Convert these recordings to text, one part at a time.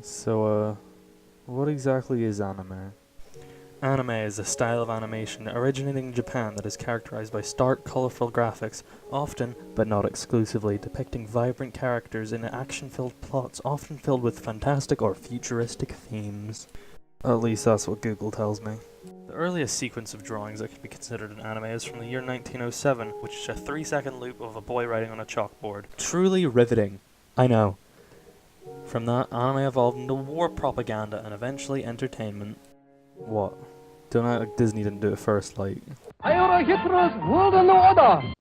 So, what exactly is anime? Anime is a style of animation originating in Japan that is characterized by stark, colorful graphics, often, but not exclusively, depicting vibrant characters in action-filled plots often filled with fantastic or futuristic themes. At least that's what Google tells me. The earliest sequence of drawings that can be considered an anime is from the year 1907, which is a 3-second loop of a boy writing on a chalkboard. Truly riveting. I know. From that, anime evolved into war propaganda and eventually entertainment. What? Don't act like Disney didn't do it first, like... Heil Hitler's World in Order!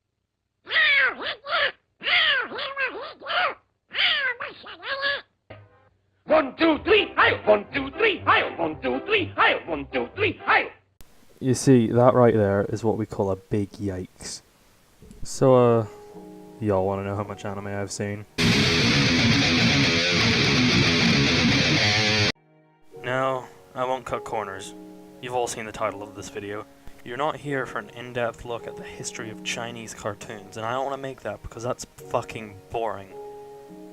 1, 2, 3, Heil! 1, 2, 3, Heil! 1, 2, 3, Heil! 1, 2, 3, Heil! You see, that right there is what we call a big yikes. So, y'all wanna know how much anime I've seen? No, I won't cut corners. You've all seen the title of this video. You're not here for an in-depth look at the history of Chinese cartoons, and I don't want to make that because that's fucking boring.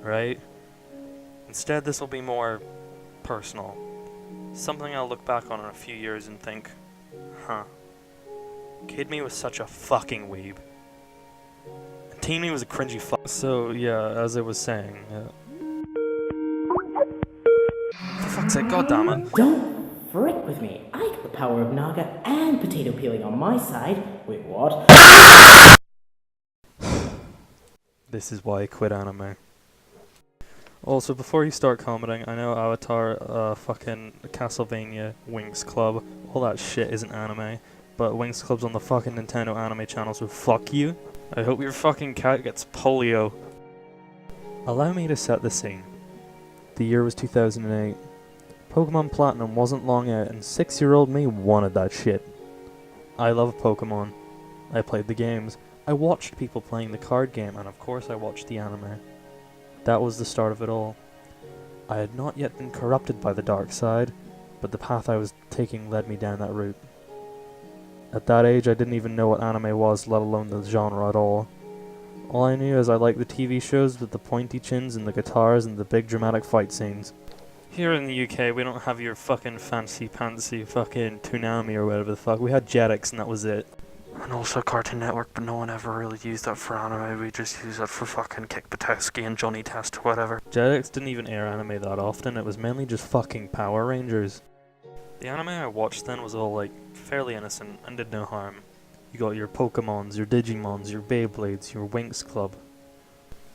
Right? Instead, this will be more personal. Something I'll look back on in a few years and think, huh. Kid me was such a fucking weeb. And teen me was a cringy fuck. So, yeah, as I was saying, for fuck's sake, goddammit. Don't frick with me. I got the power of Naga and potato peeling on my side. Wait, what? This is why I quit anime. Also, before you start commenting, I know Avatar, fucking Castlevania, Winx Club, all that shit isn't anime, but Winx Club's on the fucking Nintendo anime channel, so fuck you. I hope your fucking cat gets polio. Allow me to set the scene. The year was 2008. Pokemon Platinum wasn't long out, and 6-year-old me wanted that shit. I love Pokemon. I played the games. I watched people playing the card game, and of course I watched the anime. That was the start of it all. I had not yet been corrupted by the dark side, but the path I was taking led me down that route. At that age, I didn't even know what anime was, let alone the genre at all. All I knew is I liked the TV shows with the pointy chins and the guitars and the big dramatic fight scenes. Here in the UK, we don't have your fucking fancy-pantsy fucking Toonami or whatever the fuck. We had Jetix and that was it. And also Cartoon Network, but no one ever really used that for anime. We just used that for fucking Kick Buttowski and Johnny Test or whatever. Jetix didn't even air anime that often. It was mainly just fucking Power Rangers. The anime I watched then was all like fairly innocent and did no harm. You got your Pokemons, your Digimons, your Beyblades, your Winx Club.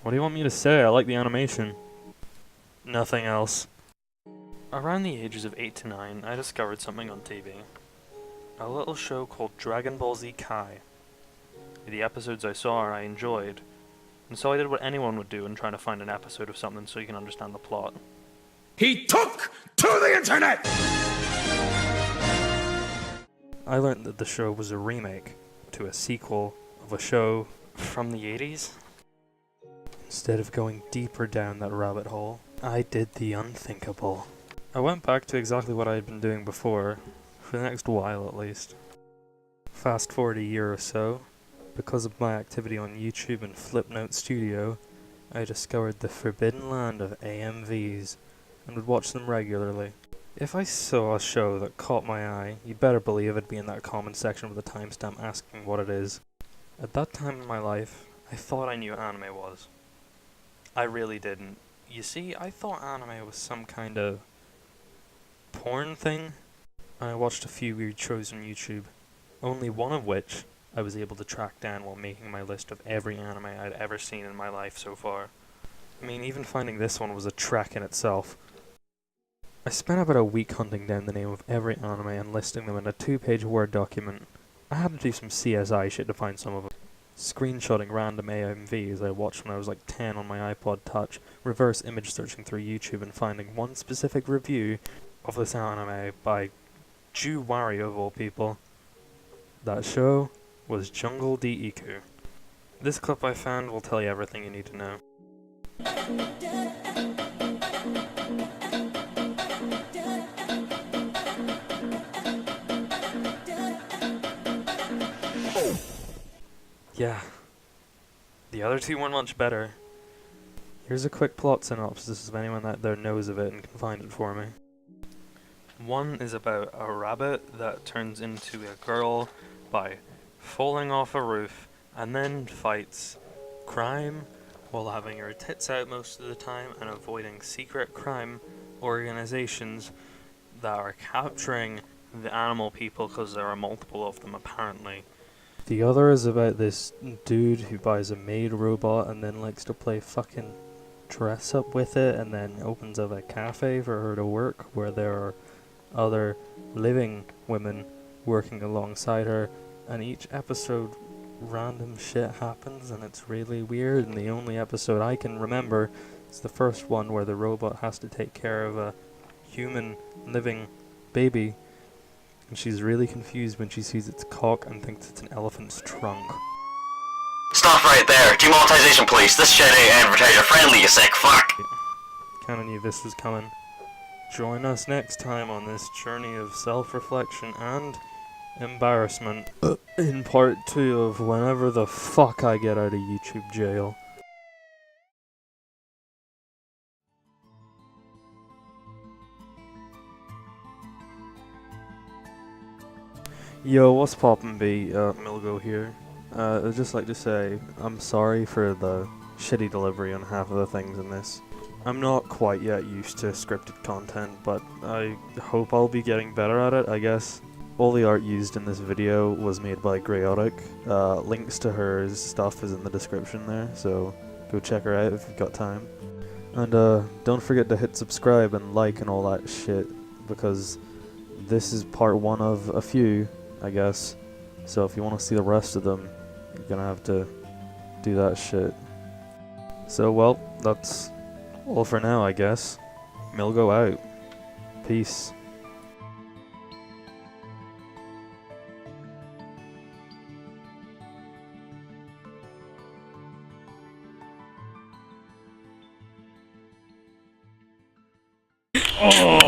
What do you want me to say? I like the animation. Nothing else. Around the ages of 8 to 9, I discovered something on TV. A little show called Dragon Ball Z Kai. The episodes I saw I enjoyed, and so I did what anyone would do in trying to find an episode of something so you can understand the plot. He took to the internet! I learned that the show was a remake to a sequel of a show from the 80s. Instead of going deeper down that rabbit hole, I did the unthinkable. I went back to exactly what I had been doing before, for the next while at least. Fast forward a year or so, because of my activity on YouTube and Flipnote Studio, I discovered the forbidden land of AMVs, and would watch them regularly. If I saw a show that caught my eye, you better believe it'd be in that comment section with a timestamp asking what it is. At that time in my life, I thought I knew what anime was. I really didn't. You see, I thought anime was some kind of porn thing. I watched a few weird shows on YouTube, only one of which I was able to track down while making my list of every anime I'd ever seen in my life so far. I mean, even finding this one was a trek in itself. I spent about a week hunting down the name of every anime and listing them in a 2-page Word document. I had to do some CSI shit to find some of them. Screenshotting random AMVs I watched when I was like 10 on my iPod Touch, reverse image searching through YouTube and finding one specific review of this anime by Ju Wario of all people. That show was Jungle D Iku. This clip I found will tell you everything you need to know. Yeah, the other two weren't much better. Here's a quick plot synopsis if anyone out there knows of it and can find it for me. One is about a rabbit that turns into a girl by falling off a roof and then fights crime while having her tits out most of the time and avoiding secret crime organizations that are capturing the animal people because there are multiple of them apparently. The other is about this dude who buys a maid robot and then likes to play fucking dress up with it and then opens up a cafe for her to work where there are other living women working alongside her, and each episode random shit happens and it's really weird, and the only episode I can remember is the first one where the robot has to take care of a human living baby, and she's really confused when she sees its cock and thinks it's an elephant's trunk. Stop right there. Demonetization police. This shit ain't advertiser friendly, you sick fuck. Kinda knew this was coming. Join us next time on this journey of self-reflection and embarrassment in part 2 of whenever the fuck I get out of YouTube jail. Yo, what's poppin' B? Milgo here. I'd just like to say, I'm sorry for the shitty delivery on half of the things in this. I'm not quite yet used to scripted content, but I hope I'll be getting better at it, I guess. All the art used in this video was made by Greyotic. Links to her stuff is in the description there, so go check her out if you've got time. And don't forget to hit subscribe and like and all that shit, because this is part 1 of a few, I guess. So if you want to see the rest of them, you're gonna have to do that shit. So well, that's all for now, I guess. Milgo out. Peace. Oh!